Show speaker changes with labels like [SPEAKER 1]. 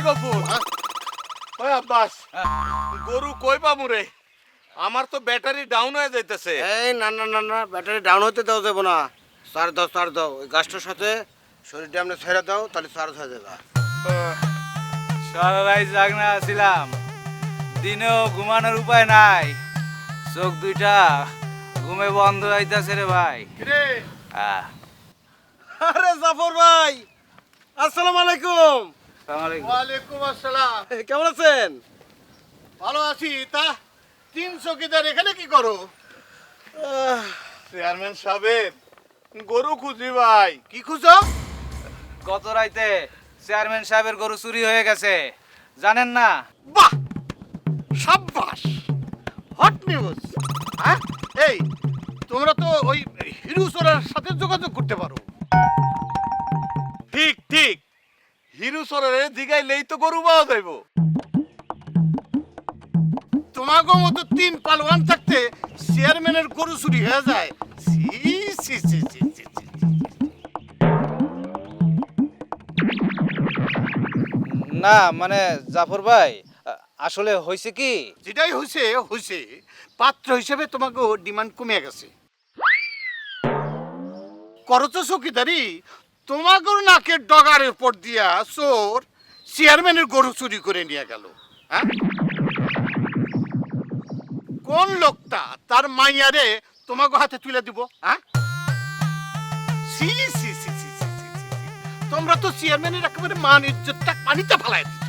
[SPEAKER 1] গফুর ওই আব্বাস গরু কই পামু রে আমার তো ব্যাটারি ডাউন হয়ে যাইতেছে
[SPEAKER 2] এই না না না না ব্যাটারি ডাউন হতে দাও যাবো না। চার দাও ওই গাছটার সাথে শরীরটা আপনি ছেড়ে দাও, তাহলে চার্জ হয়ে যাবে।
[SPEAKER 3] সারা রাত জাগনা আছিলাম, দিনেও ঘুমানোর উপায় নাই, চোখ দুইটা ঘুমে বন্ধ হইতাছে রে ভাই।
[SPEAKER 1] রে
[SPEAKER 3] আহ,
[SPEAKER 2] আরে জাফর ভাই, আসসালামু আলাইকুম।
[SPEAKER 3] আসসালামু আলাইকুম।
[SPEAKER 1] ওয়ালাইকুম আসসালাম
[SPEAKER 2] কেমন আছেন?
[SPEAKER 1] ভালো আছি তা তিন চকিদার এখানে কি করো চেয়ারম্যান সাহেব গরু খুঁজি ভাই কি খুঁজো
[SPEAKER 3] গত রাইতে চেয়ারম্যান সাহেবের গরু চুরি হয়ে গেছে, জানেন না?
[SPEAKER 1] বাহ সাব্বাস হট নিউজ হ্যাঁ এই তোমরা তো ওই হিরু সোরার সাথে যোগাযোগ করতে পারো ঠিক ঠিক হিরু সোরারে জিগাইলেই তো গরু পাওয়া যাইব তোমাগো মতো তিন পালোয়ান থাকতে চেয়ারম্যানের গরু চুরি হয়ে যায় সি সি সি সি সি সি।
[SPEAKER 3] না মানে জাফর ভাই, আসলে হয়েছে কি,
[SPEAKER 1] যেটাই হয়েছে হয়েছে পাত্র হিসেবে তোমাকে ডিমান্ড কমে গেছে করছো চকিদারি তোমাকে নাকের ডগার উপর দিয়া চোর চেয়ারম্যানের গরু চুরি করে নিয়ে গেল হ্যাঁ কোন লোকটা তার মাইয়ারে তোমাকে হাতে তুলে দিব হ্যাঁ সি সি সি সি সি সি, সি। তোমরা তো চেয়ারম্যানের একেবারে মান ইজ্জতটা পানিতে ফেলাই দিচ্ছ